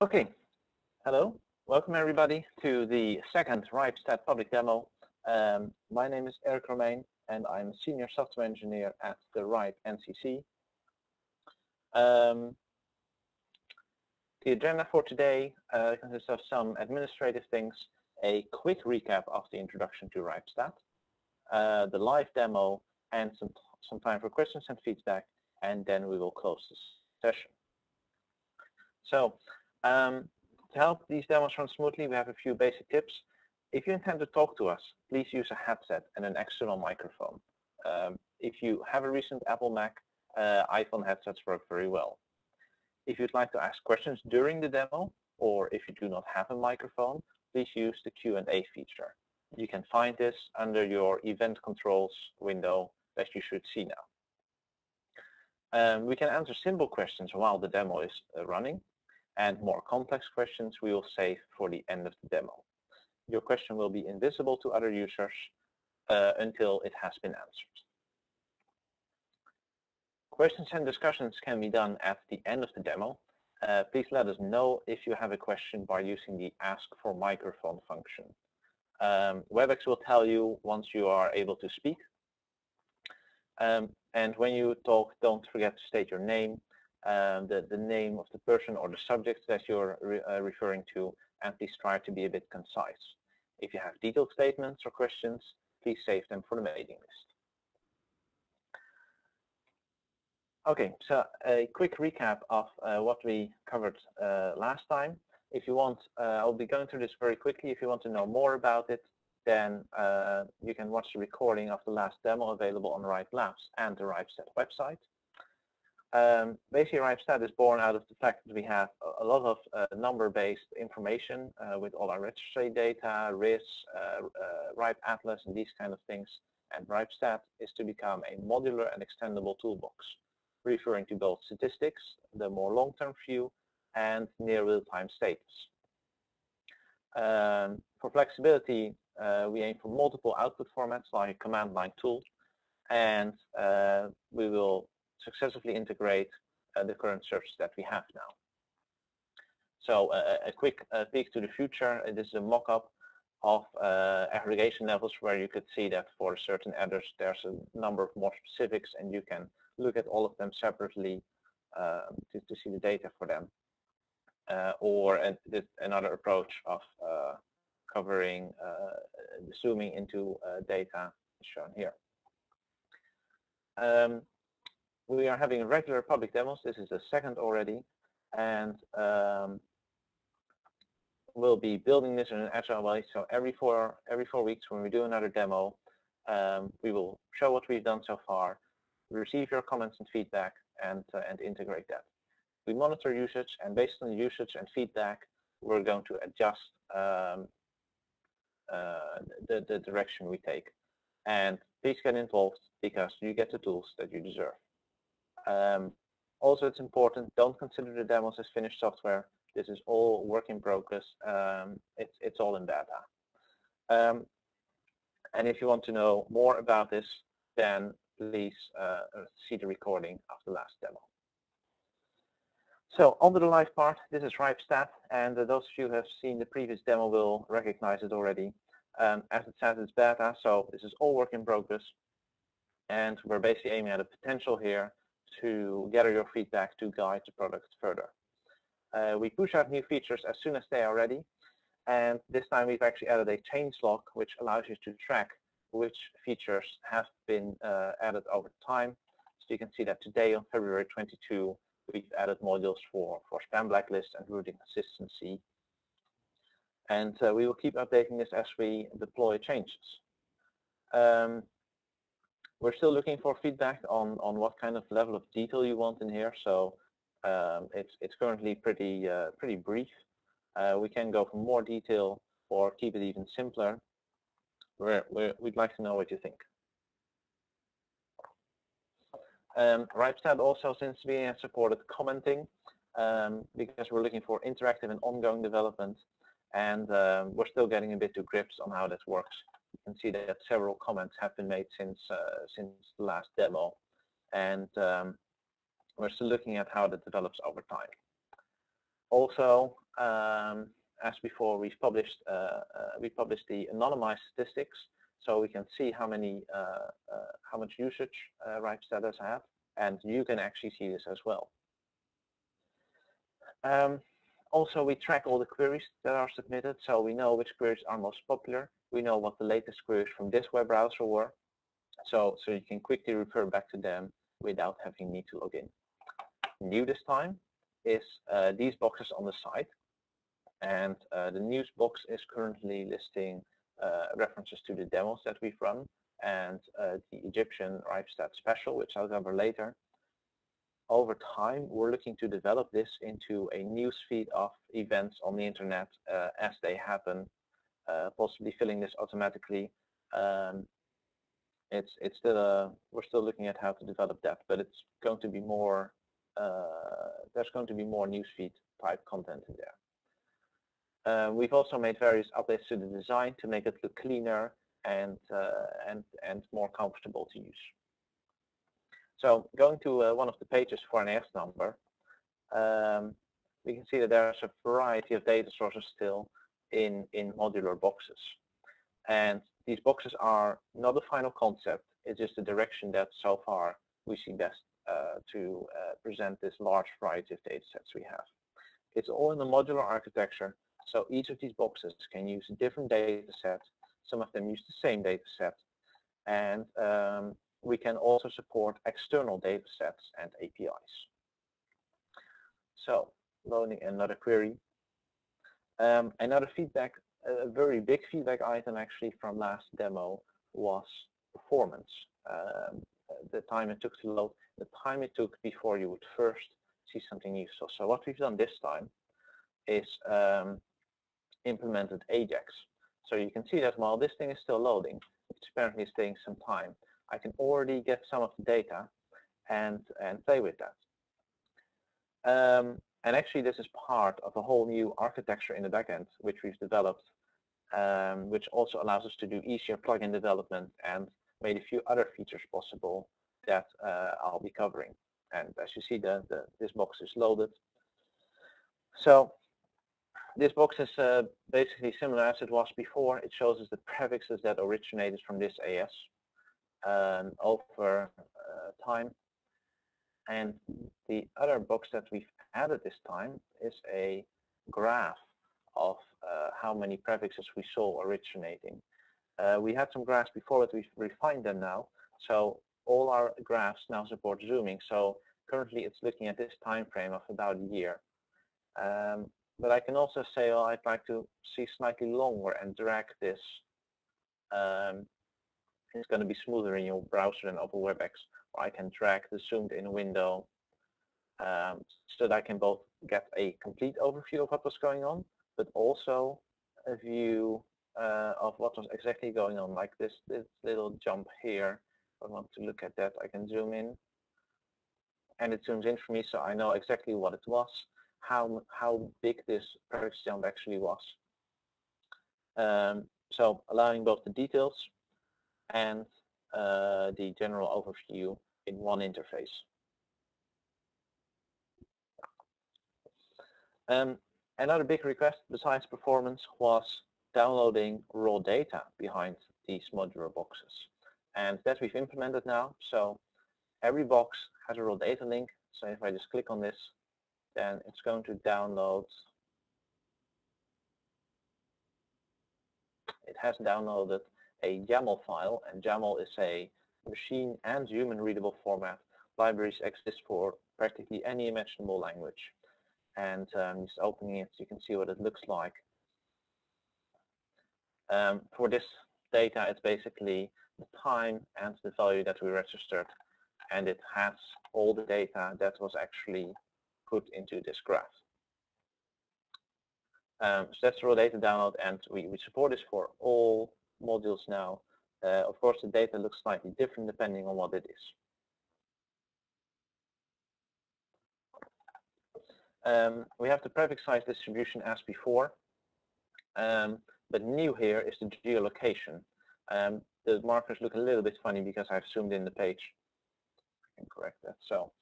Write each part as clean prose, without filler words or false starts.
Okay, hello. Welcome everybody to the second RIPEstat public demo. My name is Eric Romain and I'm a senior software engineer at the RIPE NCC. The agenda for today consists of some administrative things, a quick recap of the introduction to RIPEstat, the live demo, and some time for questions and feedback, and then we will close this session. So, to help these demos run smoothly, we have a few basic tips. If you intend to talk to us, please use a headset and an external microphone. If you have a recent Apple Mac, iPhone headsets work very well. If you'd like to ask questions during the demo, or if you do not have a microphone, please use the Q&A feature. You can find this under your event controls window that you should see now. We can answer simple questions while the demo is running, and more complex questions we will save for the end of the demo. Your question will be invisible to other users until it has been answered. Questions and discussions can be done at the end of the demo. Please let us know if you have a question by using the Ask for Microphone function. WebEx will tell you once you are able to speak. And when you talk, don't forget to state your name, the name of the person or the subject that you're referring to, and please try to be a bit concise. If you have detailed statements or questions, please save them for the mailing list. Okay, so a quick recap of what we covered last time. If you want, I'll be going through this very quickly. If you want to know more about it, then you can watch the recording of the last demo available on RIPE Labs and the RIPEstat website. Basically, RIPEstat is born out of the fact that we have a lot of number-based information with all our registry data, RIS, RIPE Atlas, and these kind of things. And RIPEstat is to become a modular and extendable toolbox, referring to both statistics, the more long-term view, and near real-time status. For flexibility, we aim for multiple output formats like command line tool, and we will successfully integrate the current searches that we have now. So a quick peek to the future. This is a mock-up of aggregation levels where you could see that for certain adders there's a number of more specifics, and you can look at all of them separately to see the data for them. Or another approach of covering, zooming into data is shown here. We are having regular public demos. This is the second already, and we'll be building this in an agile way. So every four weeks when we do another demo, we will show what we've done so far, receive your comments and feedback, and integrate that. We monitor usage, and based on the usage and feedback, we're going to adjust the direction we take. And please get involved because you get the tools that you deserve. Also, it's important, don't consider the demos as finished software. This is all work in progress. It's all in beta. And if you want to know more about this, then please see the recording of the last demo. So on to the live part. This is RIPEstat, and those of you who have seen the previous demo will recognize it already. As it says, it's beta, so this is all work in progress. And we're basically aiming at a potential here to gather your feedback to guide the product further. We push out new features as soon as they are ready. And this time we've actually added a change log, which allows you to track which features have been added over time. So you can see that today on February 22, we've added modules for spam blacklist and routing consistency. And we will keep updating this as we deploy changes. We're still looking for feedback on what kind of level of detail you want in here. So it's currently pretty brief. We can go for more detail or keep it even simpler. We'd like to know what you think. RIPEstat also since we have supported commenting because we're looking for interactive and ongoing development, and we're still getting a bit to grips on how this works. You can see that several comments have been made since the last demo, and we're still looking at how that develops over time. Also, as before, we published the anonymized statistics, so we can see how much usage RIPEstat has had, and you can actually see this as well. Also, we track all the queries that are submitted, so we know which queries are most popular. We know what the latest queries from this web browser were, so you can quickly refer back to them without having need to log in. New this time is these boxes on the side, and the news box is currently listing references to the demos that we've run and the Egyptian RIPEstat special, which I'll cover later. Over time, we're looking to develop this into a news feed of events on the internet as they happen, possibly filling this automatically. It's still we're still looking at how to develop that, but it's going to be more. There's going to be more newsfeed type content in there. We've also made various updates to the design to make it look cleaner and more comfortable to use. So going to one of the pages for an AS number, we can see that there's a variety of data sources still in modular boxes. And these boxes are not a final concept, it's just a direction that so far we see best to present this large variety of data sets we have. It's all in a modular architecture, so each of these boxes can use a different data set. Some of them use the same data set, and we can also support external data sets and APIs. So, loading another query. Another feedback, a very big feedback item actually from last demo was performance. The time it took to load, the time it took before you would first see something useful. So what we've done this time is implemented AJAX. So you can see that while this thing is still loading, it's apparently taking some time. I can already get some of the data and play with that. And actually, this is part of a whole new architecture in the backend, which we've developed, which also allows us to do easier plugin development and made a few other features possible that I'll be covering. And as you see, this box is loaded. So this box is basically similar as it was before. It shows us the prefixes that originated from this AS. Over time. And the other box that we've added this time is a graph of how many prefixes we saw originating. We had some graphs before, but we've refined them now. So all our graphs now support zooming. So currently it's looking at this time frame of about a year. But I can also say, well, I'd like to see slightly longer and drag this. It's going to be smoother in your browser than over WebEx, or I can drag the zoomed in window so that I can both get a complete overview of what was going on, but also a view of what was exactly going on, like this little jump here. If I want to look at that, I can zoom in, and it zooms in for me, so I know exactly what it was, how big this prefix jump actually was. So allowing both the details and the general overview in one interface. Another big request besides performance was downloading raw data behind these modular boxes. And that we've implemented now. So every box has a raw data link. So if I just click on this, then it's going to download. It has downloaded a YAML file, and YAML is a machine and human readable format. Libraries exist for practically any imaginable language. And just opening it, you can see what it looks like. For this data, it's basically the time and the value that we registered, and it has all the data that was actually put into this graph. So that's raw data download, and we support this for all modules now. Of course, the data looks slightly different depending on what it is. We have the prefix size distribution as before, but new here is the geolocation. The markers look a little bit funny because I've zoomed in the page. I can correct that. So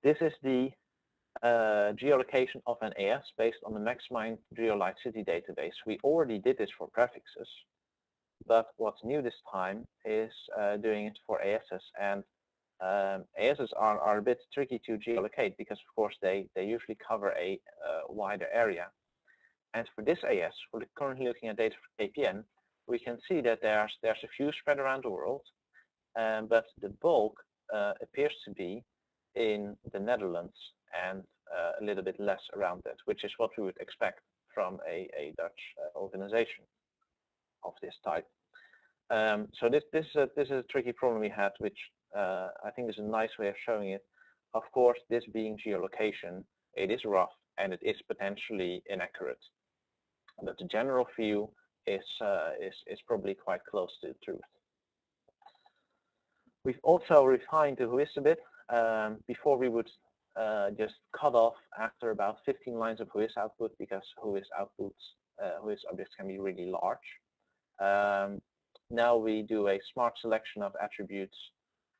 this is the geolocation of an AS based on the Maxmind Geolite City database. We already did this for prefixes, but what's new this time is doing it for ASs. And ASs are a bit tricky to geolocate because, of course, they usually cover a wider area. And for this AS, we're currently looking at data for KPN. We can see that there's a few spread around the world, but the bulk appears to be in the Netherlands and a little bit less around it, which is what we would expect from a Dutch organization of this type. So this is a tricky problem we had, which I think is a nice way of showing it. Of course, this being geolocation, it is rough and it is potentially inaccurate, but the general view is probably quite close to the truth. We've also refined the WHOIS a bit. Before we would just cut off after about 15 lines of WHOIS output because WHOIS objects can be really large. Now we do a smart selection of attributes,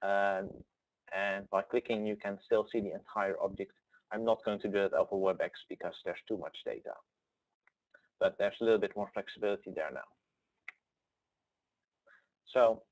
and by clicking you can still see the entire object. I'm not going to do it over WebEx because there's too much data, but there's a little bit more flexibility there now. So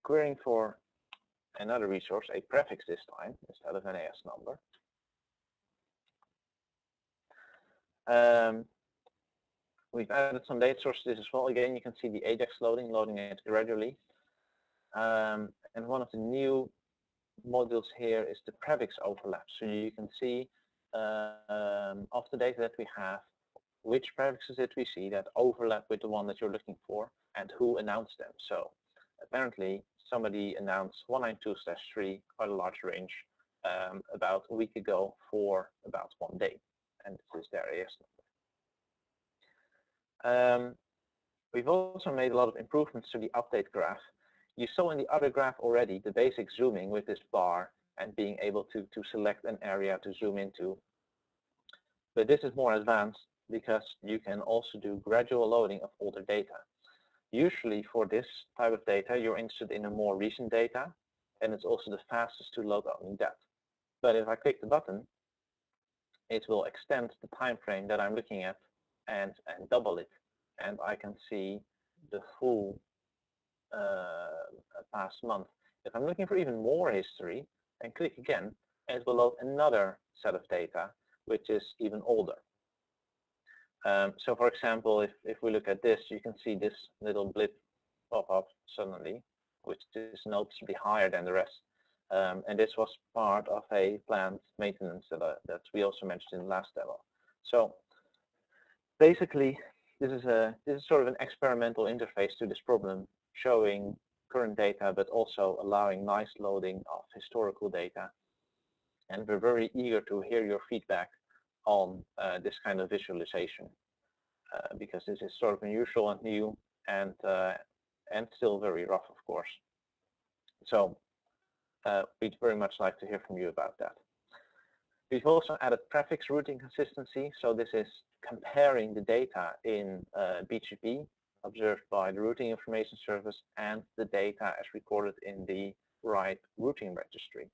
querying for another resource, a prefix this time instead of an AS number. We've added some data sources as well. Again, you can see the AJAX loading it gradually. And one of the new modules here is the prefix overlap. So you can see of the data that we have, which prefixes did we see that overlap with the one that you're looking for and who announced them. So apparently somebody announced 192/3, quite a large range, about a week ago for about 1 day. And this is their AS number. We've also made a lot of improvements to the update graph. You saw in the other graph already the basic zooming with this bar and being able to select an area to zoom into. But this is more advanced because you can also do gradual loading of older data. Usually for this type of data, you're interested in the more recent data, and it's also the fastest to load only that. But if I click the button, it will extend the time frame that I'm looking at and double it. And I can see the full past month. If I'm looking for even more history, and click again, it will load another set of data, which is even older. So for example, if we look at this, you can see this little blip pop up suddenly, which is noticeably higher than the rest. And this was part of a planned maintenance that we also mentioned in the last demo. So basically, this is sort of an experimental interface to this problem, showing current data, but also allowing nice loading of historical data. And we're very eager to hear your feedback on this kind of visualization, because this is sort of unusual and new, and still very rough, of course. So we'd very much like to hear from you about that. We've also added prefix routing consistency. So this is comparing the data in BGP observed by the Routing Information Service and the data as recorded in the RIPE routing registry.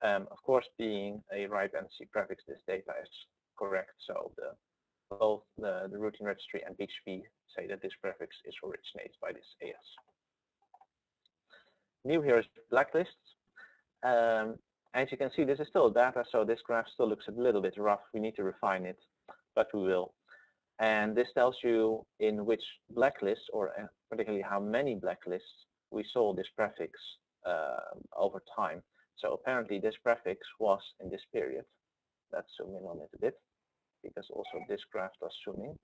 Of course, being a RIPE NC prefix, this data is correct. So both the routing registry and BGP say that this prefix is originated by this AS. New here is blacklists. As you can see, this is still data, so this graph still looks a little bit rough. We need to refine it, but we will. And this tells you in which blacklists, or particularly how many blacklists, we saw this prefix over time. So apparently this prefix was in this period. Let's zoom in on it a bit, because also this graph does zoom in.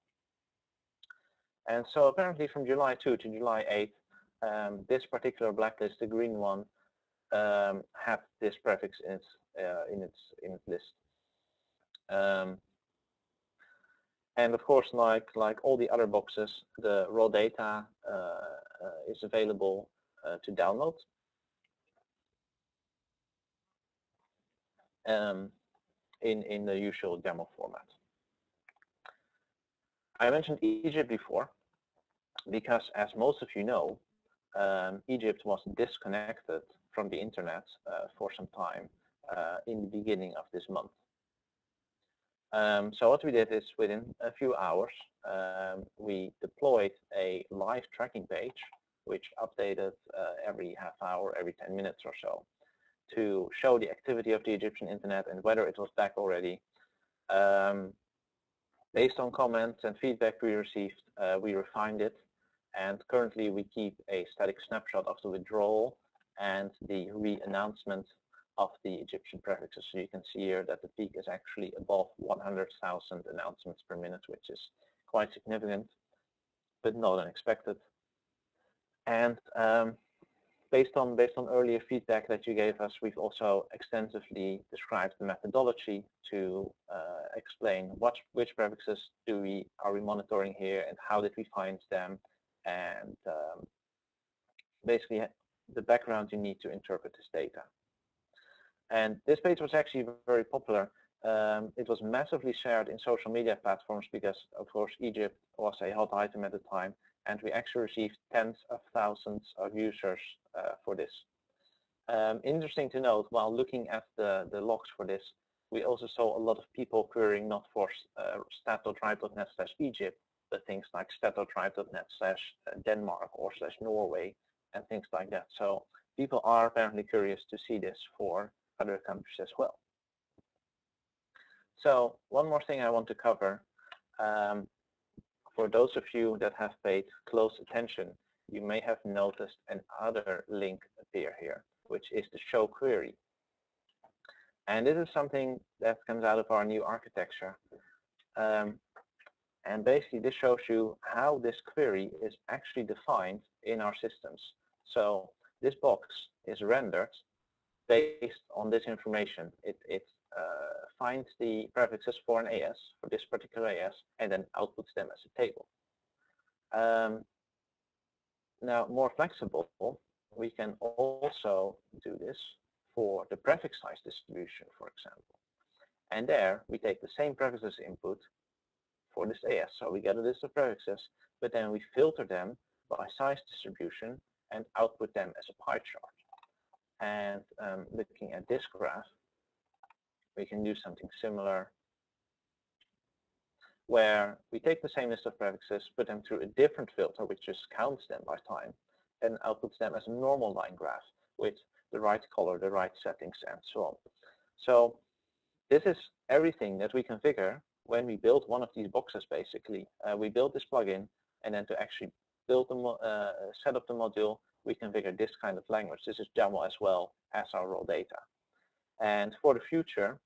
And so apparently from July 2 to July 8, this particular blacklist, the green one, have this prefix in its list. And of course, like all the other boxes, the raw data is available to download. In the usual demo format. I mentioned Egypt before, because as most of you know, Egypt was disconnected from the internet for some time in the beginning of this month. So what we did is within a few hours, we deployed a live tracking page, which updated every half hour, every 10 minutes or so, to show the activity of the Egyptian internet and whether it was back already. Based on comments and feedback we received, we refined it, and currently we keep a static snapshot of the withdrawal and the re-announcement of the Egyptian prefixes. So you can see here that the peak is actually above 100,000 announcements per minute, which is quite significant, but not unexpected. And based on earlier feedback that you gave us, we've also extensively described the methodology to explain which prefixes are we monitoring here and how did we find them, and basically the background you need to interpret this data. And this page was actually very popular. It was massively shared in social media platforms because, of course, Egypt was a hot item at the time, and we actually received tens of thousands of users for this. Interesting to note, while looking at the logs for this, we also saw a lot of people querying not for stat.ripe.net/Egypt, but things like stat.ripe.net/Denmark or /Norway and things like that. So people are apparently curious to see this for other countries as well. So one more thing I want to cover. For those of you that have paid close attention, you may have noticed another link appear here, which is the show query. And this is something that comes out of our new architecture. And basically this shows you how this query is actually defined in our systems. So this box is rendered based on this information. It finds the prefixes for an AS, for this particular AS, and then outputs them as a table. Now, more flexible, we can also do this for the prefix size distribution, for example. And there, we take the same prefixes input for this AS. So we get a list of prefixes, but then we filter them by size distribution and output them as a pie chart. And looking at this graph, we can do something similar where we take the same list of prefixes, put them through a different filter, which just counts them by time, and outputs them as a normal line graph with the right color, the right settings, and so on. So this is everything that we configure when we build one of these boxes, basically. We build this plugin, and then to actually build the set up the module, we configure this kind of language. This is YAML as well as our raw data. And for the future,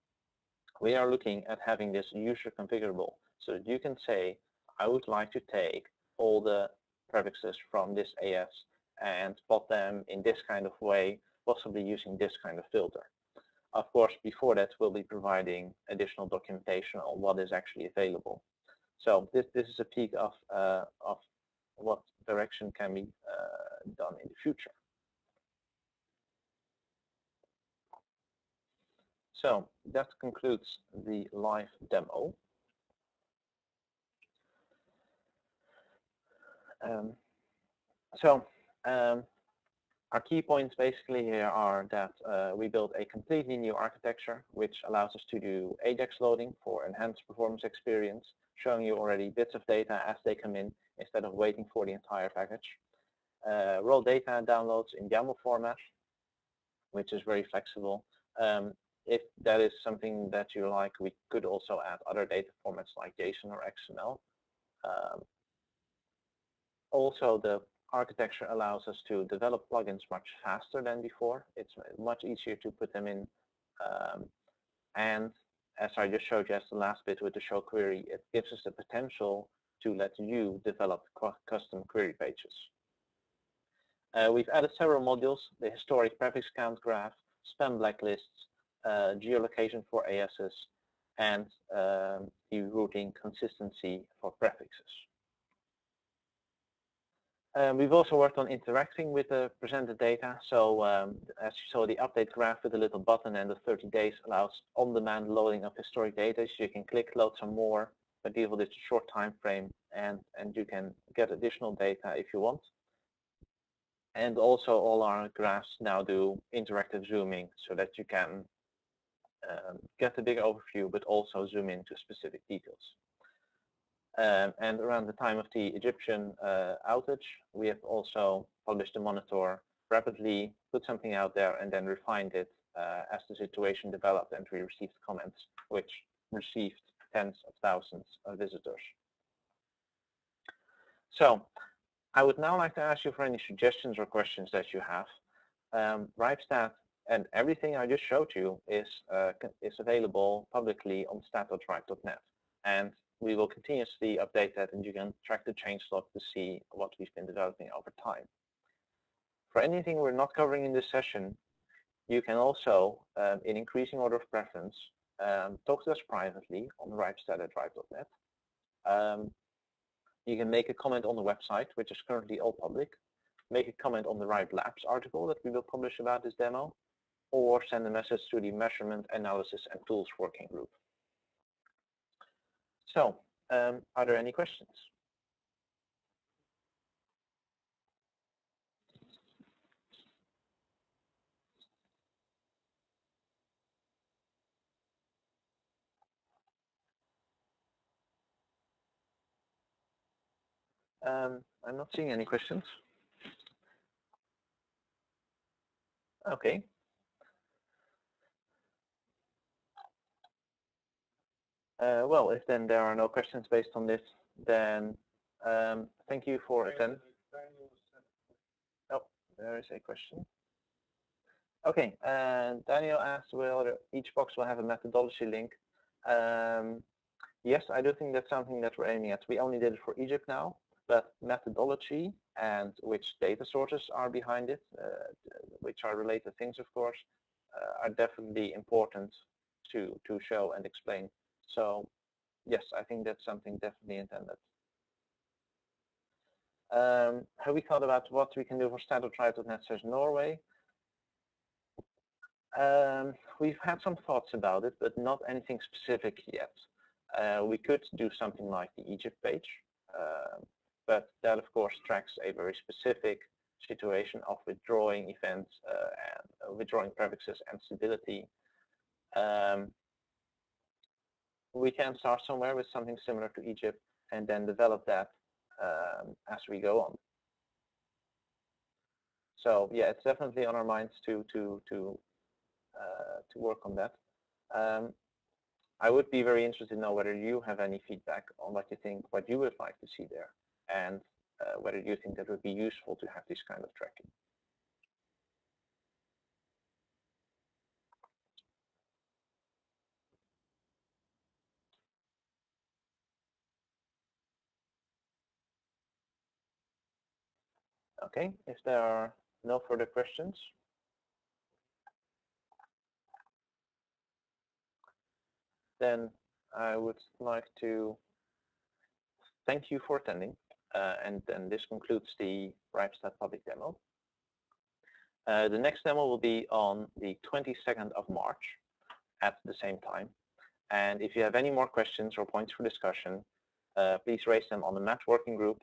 we are looking at having this user configurable, so that you can say, I would like to take all the prefixes from this AS and plot them in this kind of way, possibly using this kind of filter. Of course, before that, we'll be providing additional documentation on what is actually available. So this is a peek of what direction can be done in the future. So that concludes the live demo. Our key points basically here are that we built a completely new architecture, which allows us to do AJAX loading for enhanced performance experience, showing you already bits of data as they come in instead of waiting for the entire package. Raw data downloads in YAML format, which is very flexible. If that is something that you like, we could also add other data formats like JSON or XML. Also, the architecture allows us to develop plugins much faster than before. It's much easier to put them in. And as I just showed you as the last bit with the show query, it gives us the potential to let you develop custom query pages. We've added several modules: the historic prefix count graph, spam blacklists, geolocation for ASs, and the routing consistency for prefixes. We've also worked on interacting with the presented data. So as you saw, the update graph with a little button and the 30 days allows on-demand loading of historic data. So you can click load some more. By default, it's a short time frame, and you can get additional data if you want. And also all our graphs now do interactive zooming so that you can get a big overview, but also zoom into specific details. And around the time of the Egyptian outage, we have also published a monitor, rapidly put something out there, and then refined it as the situation developed, and we received comments which received tens of thousands of visitors. So I would now like to ask you for any suggestions or questions that you have. RIPEstat and everything I just showed you is available publicly on stat.ripe.net, and we will continuously update that, and you can track the changelog to see what we've been developing over time. For anything we're not covering in this session, you can also, in increasing order of preference, talk to us privately on RIPEstat@ripe.net. You can make a comment on the website, which is currently all public, make a comment on the RIPE Labs article that we will publish about this demo, or send a message to the Measurement, Analysis, and Tools Working Group. So, are there any questions? I'm not seeing any questions. Okay. Well, if then there are no questions based on this, then thank you for attending. Oh, there is a question. Okay, Daniel asked whether each box will have a methodology link. Yes, I do think that's something that we're aiming at. We only did it for Egypt now, but methodology and which data sources are behind it, which are related things, of course, are definitely important to show and explain. So yes, I think that's something definitely intended. Have we thought about what we can do for stat.ripe.net/Norway? We've had some thoughts about it, but not anything specific yet. We could do something like the Egypt page, but that of course tracks a very specific situation of withdrawing events and withdrawing prefixes and stability. We can start somewhere with something similar to Egypt and then develop that as we go on. So yeah, it's definitely on our minds to work on that. I would be very interested to know whether you have any feedback on what you think, what you would like to see there, and whether you think that would be useful to have this kind of tracking. Okay, if there are no further questions, then I would like to thank you for attending, and then this concludes the RIPEstat public demo. The next demo will be on the 22nd of March at the same time. And if you have any more questions or points for discussion, please raise them on the MAT working group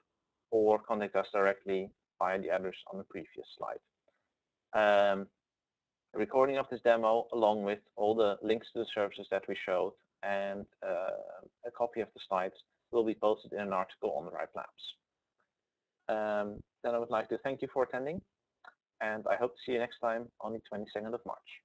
or contact us directly via the address on the previous slide. A recording of this demo, along with all the links to the services that we showed and a copy of the slides, will be posted in an article on the RIPE Labs. Then I would like to thank you for attending, and I hope to see you next time on the 22nd of March.